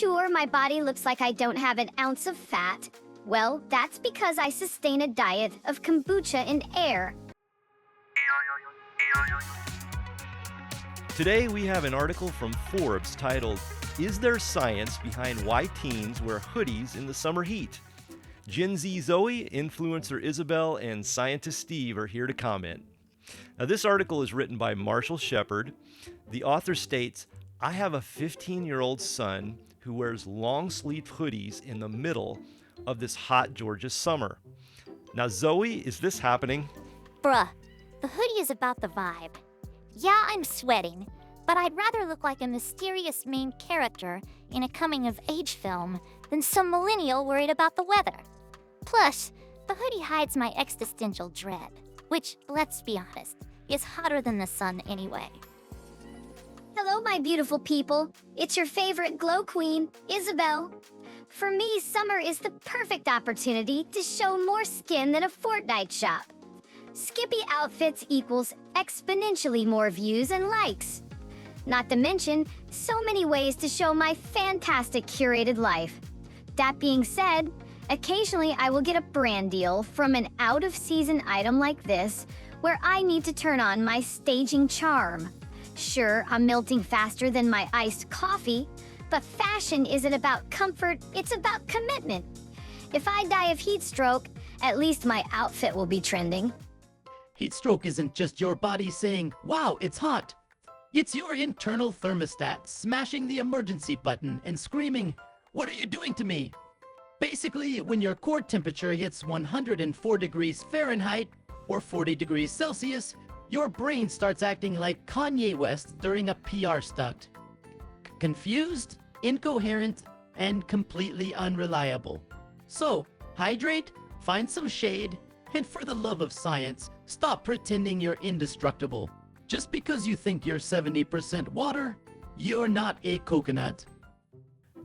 sure my body looks like I don't have an ounce of fat? Well, that's because I sustain a diet of kombucha and air. Today we have an article from Forbes titled, "Is There Science Behind Why Teens Wear Hoodies in the Summer Heat?" Gen Z Zoey, influencer Isabelle, and scientist Steve are here to comment. Now, this article is written by Marshall Shepard. The author states, "I have a 15-year-old son who wears long-sleeved hoodies in the middle of this hot Georgia summer." Now, Zoe, is this happening? Bruh, the hoodie is about the vibe. Yeah, I'm sweating, but I'd rather look like a mysterious main character in a coming-of-age film than some millennial worried about the weather. Plus, the hoodie hides my existential dread, which, let's be honest, is hotter than the sun anyway. Hello, my beautiful people. It's your favorite glow queen, Isabelle. For me, summer is the perfect opportunity to show more skin than a Fortnite shop. Skippy outfits equals exponentially more views and likes. Not to mention, so many ways to show my fantastic curated life. That being said, occasionally I will get a brand deal from an out-of-season item like this, where I need to turn on my staging charm. Sure, I'm melting faster than my iced coffee, but fashion isn't about comfort, it's about commitment. If I die of heat stroke, at least my outfit will be trending. Heat stroke isn't just your body saying, "Wow, it's hot." It's your internal thermostat smashing the emergency button and screaming, "What are you doing to me?" Basically, when your core temperature hits 104 degrees Fahrenheit or 40 degrees Celsius, your brain starts acting like Kanye West during a PR stunt. Confused, incoherent, and completely unreliable. So, hydrate, find some shade, and for the love of science, stop pretending you're indestructible. Just because you think you're 70% water, you're not a coconut.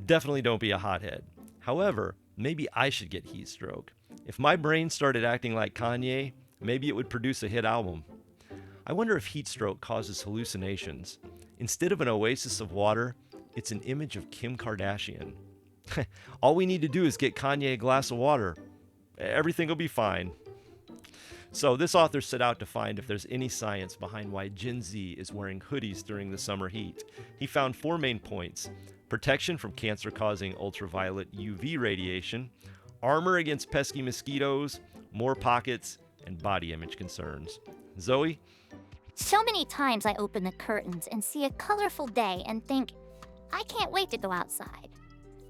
Definitely don't be a hothead. However, maybe I should get heat stroke. If my brain started acting like Kanye, maybe it would produce a hit album. I wonder if heat stroke causes hallucinations. Instead of an oasis of water, it's an image of Kim Kardashian. All we need to do is get Kanye a glass of water. Everything will be fine. So this author set out to find if there's any science behind why Gen Z is wearing hoodies during the summer heat. He found 4 main points: protection from cancer-causing ultraviolet UV radiation, armor against pesky mosquitoes, more pockets, and body image concerns. Zoe? So many times I open the curtains and see a colorful day and think, I can't wait to go outside.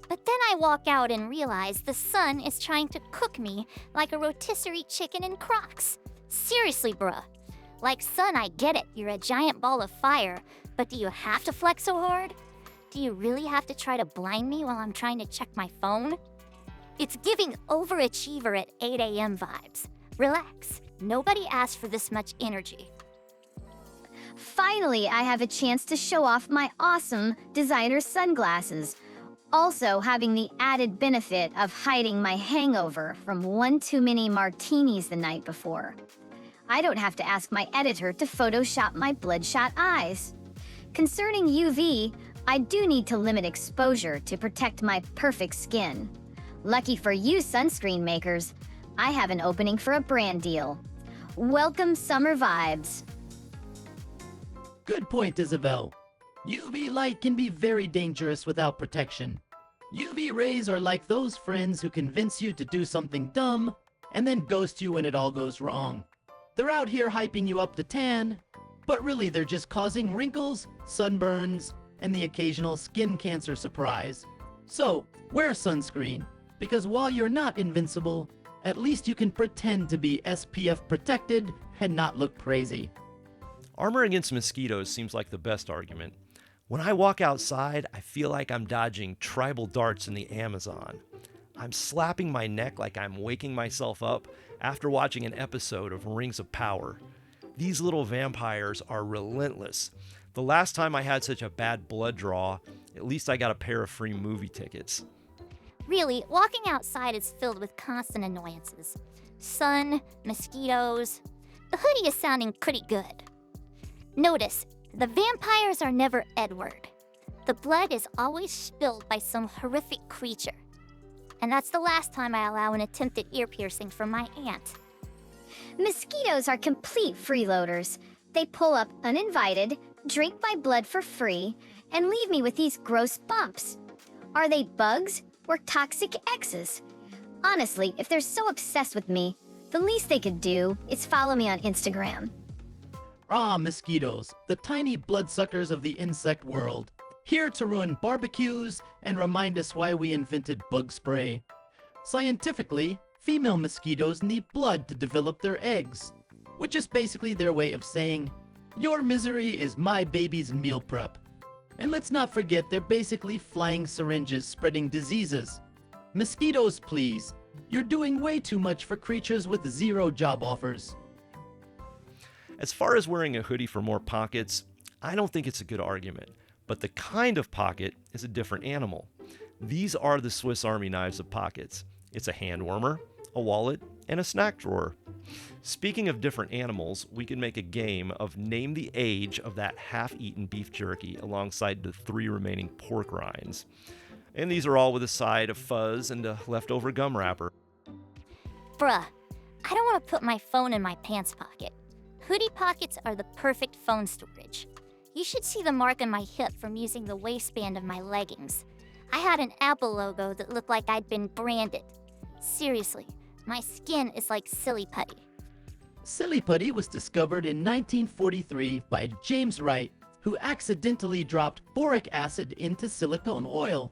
But then I walk out and realize the sun is trying to cook me like a rotisserie chicken in Crocs. Seriously, bruh. Like, sun, I get it, you're a giant ball of fire, but do you have to flex so hard? Do you really have to try to blind me while I'm trying to check my phone? It's giving overachiever at 8 a.m. vibes. Relax, nobody asked for this much energy. Finally, I have a chance to show off my awesome designer sunglasses. Also having the added benefit of hiding my hangover from one too many martinis the night before. I don't have to ask my editor to Photoshop my bloodshot eyes. Concerning UV, I do need to limit exposure to protect my perfect skin. Lucky for you sunscreen makers, I have an opening for a brand deal. Welcome summer vibes. Good point, Isabelle. UV light can be very dangerous without protection. UV rays are like those friends who convince you to do something dumb and then ghost you when it all goes wrong. They're out here hyping you up to tan, but really they're just causing wrinkles, sunburns, and the occasional skin cancer surprise. So, wear sunscreen, because while you're not invincible, at least you can pretend to be SPF protected and not look crazy. Armor against mosquitoes seems like the best argument. When I walk outside, I feel like I'm dodging tribal darts in the Amazon. I'm slapping my neck like I'm waking myself up after watching an episode of Rings of Power. These little vampires are relentless. The last time I had such a bad blood draw, at least I got a pair of free movie tickets. Really, walking outside is filled with constant annoyances. Sun, mosquitoes. The hoodie is sounding pretty good. Notice, the vampires are never Edward. The blood is always spilled by some horrific creature. And that's the last time I allow an attempted ear piercing from my aunt. Mosquitoes are complete freeloaders. They pull up uninvited, drink my blood for free, and leave me with these gross bumps. Are they bugs or toxic exes? Honestly, if they're so obsessed with me, the least they could do is follow me on Instagram. Ah, mosquitoes, the tiny bloodsuckers of the insect world, here to ruin barbecues and remind us why we invented bug spray. Scientifically, female mosquitoes need blood to develop their eggs, which is basically their way of saying, your misery is my baby's meal prep. And let's not forget they're basically flying syringes spreading diseases. Mosquitoes, please. You're doing way too much for creatures with 0 job offers. As far as wearing a hoodie for more pockets, I don't think it's a good argument, but the kind of pocket is a different animal. These are the Swiss Army knives of pockets. It's a hand warmer, a wallet, and a snack drawer. Speaking of different animals, we can make a game of name the age of that half-eaten beef jerky alongside the 3 remaining pork rinds. And these are all with a side of fuzz and a leftover gum wrapper. Bruh, I don't want to put my phone in my pants pocket. Hoodie pockets are the perfect phone storage. You should see the mark on my hip from using the waistband of my leggings. I had an Apple logo that looked like I'd been branded. Seriously, my skin is like silly putty. Silly putty was discovered in 1943 by James Wright, who accidentally dropped boric acid into silicone oil.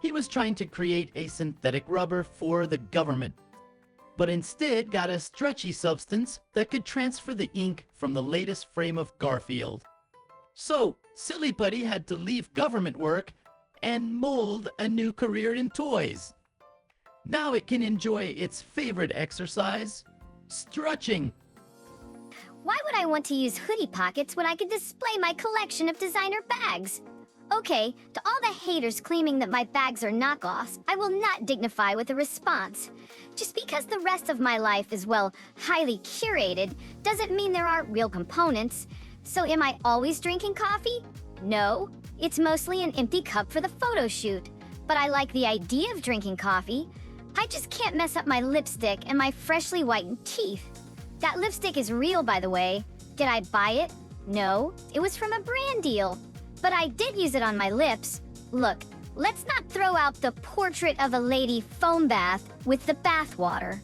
He was trying to create a synthetic rubber for the government, but instead got a stretchy substance that could transfer the ink from the latest frame of Garfield. So, Silly Putty had to leave government work and mold a new career in toys. Now it can enjoy its favorite exercise, stretching. Why would I want to use hoodie pockets when I could display my collection of designer bags? Okay, to all the haters claiming that my bags are knockoffs, I will not dignify with a response. Just because the rest of my life is, well, highly curated, doesn't mean there aren't real components. So am I always drinking coffee? No, it's mostly an empty cup for the photo shoot. But I like the idea of drinking coffee. I just can't mess up my lipstick and my freshly whitened teeth. That lipstick is real, by the way. Did I buy it? No, it was from a brand deal. But I did use it on my lips. Look, let's not throw out the portrait of a lady foam bath with the bath water.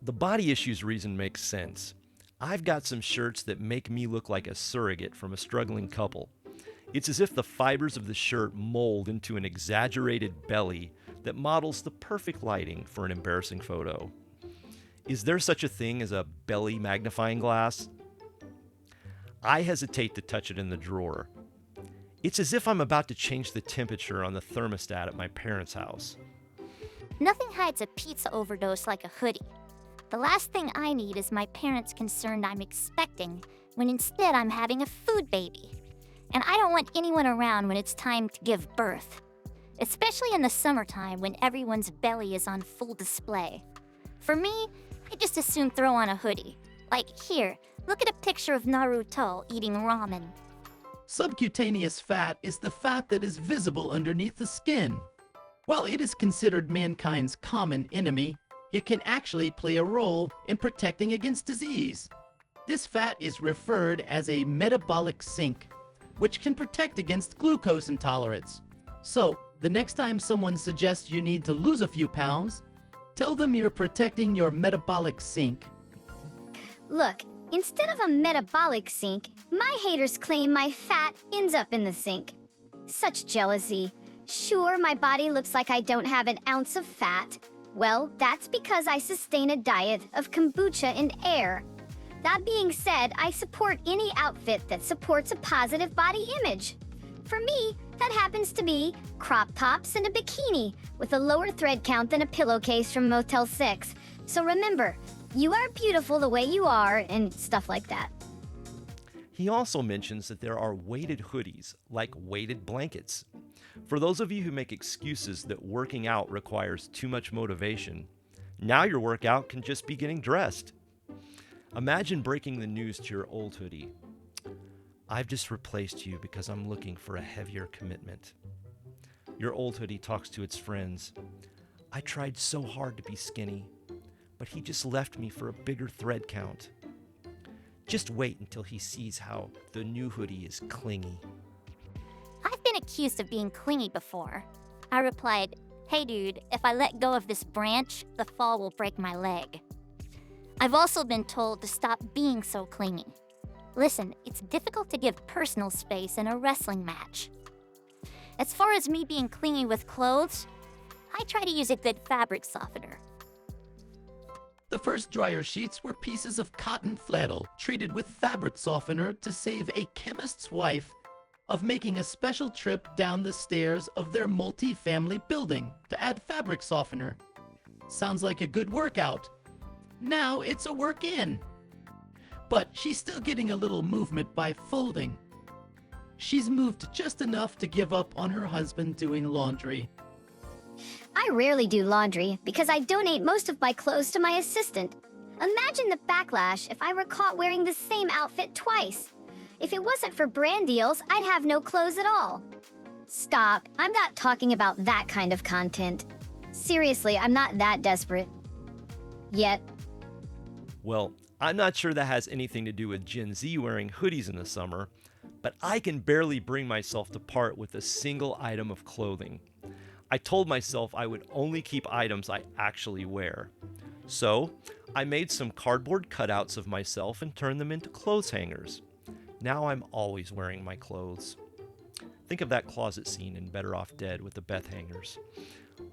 The body issues reason makes sense. I've got some shirts that make me look like a surrogate from a struggling couple. It's as if the fibers of the shirt mold into an exaggerated belly that models the perfect lighting for an embarrassing photo. Is there such a thing as a belly magnifying glass? I hesitate to touch it in the drawer. It's as if I'm about to change the temperature on the thermostat at my parents' house. Nothing hides a pizza overdose like a hoodie. The last thing I need is my parents concerned I'm expecting, when instead I'm having a food baby. And I don't want anyone around when it's time to give birth. Especially in the summertime when everyone's belly is on full display. For me, I just assume throw on a hoodie. Like, here, look at a picture of Naruto eating ramen. Subcutaneous fat is the fat that is visible underneath the skin. While it is considered mankind's common enemy, it can actually play a role in protecting against disease. This fat is referred as a metabolic sink, which can protect against glucose intolerance. So, the next time someone suggests you need to lose a few pounds, tell them you're protecting your metabolic sink. Look, instead of a metabolic sink, my haters claim my fat ends up in the sink. Such jealousy. Sure, my body looks like I don't have an ounce of fat. Well, that's because I sustain a diet of kombucha and air. That being said, I support any outfit that supports a positive body image. For me, that happens to be crop tops and a bikini with a lower thread count than a pillowcase from Motel 6. So remember, you are beautiful the way you are and stuff like that. He also mentions that there are weighted hoodies, like weighted blankets. For those of you who make excuses that working out requires too much motivation, now your workout can just be getting dressed. Imagine breaking the news to your old hoodie. I've just replaced you because I'm looking for a heavier commitment. Your old hoodie talks to its friends. I tried so hard to be skinny, but he just left me for a bigger thread count. Just wait until he sees how the new hoodie is clingy. I've been accused of being clingy before. I replied, "Hey dude, if I let go of this branch, the fall will break my leg." I've also been told to stop being so clingy. Listen, it's difficult to give personal space in a wrestling match. As far as me being clingy with clothes, I try to use a good fabric softener. The first dryer sheets were pieces of cotton flannel treated with fabric softener to save a chemist's wife of making a special trip down the stairs of their multi-family building to add fabric softener. Sounds like a good workout. Now it's a work-in. But she's still getting a little movement by folding. She's moved just enough to give up on her husband doing laundry. I rarely do laundry because I donate most of my clothes to my assistant. Imagine the backlash if I were caught wearing the same outfit twice. If it wasn't for brand deals, I'd have no clothes at all. Stop, I'm not talking about that kind of content. Seriously, I'm not that desperate. Yet. Well, I'm not sure that has anything to do with Gen Z wearing hoodies in the summer, but I can barely bring myself to part with a single item of clothing. I told myself I would only keep items I actually wear. So, I made some cardboard cutouts of myself and turned them into clothes hangers. Now I'm always wearing my clothes. Think of that closet scene in Better Off Dead with the Beth hangers.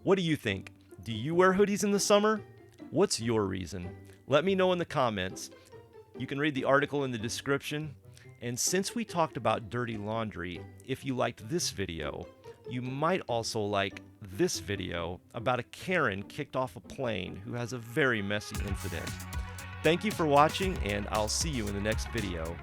What do you think? Do you wear hoodies in the summer? What's your reason? Let me know in the comments. You can read the article in the description. And since we talked about dirty laundry, if you liked this video, you might also like this video about a Karen kicked off a plane who has a very messy incident. Thank you for watching, and I'll see you in the next video.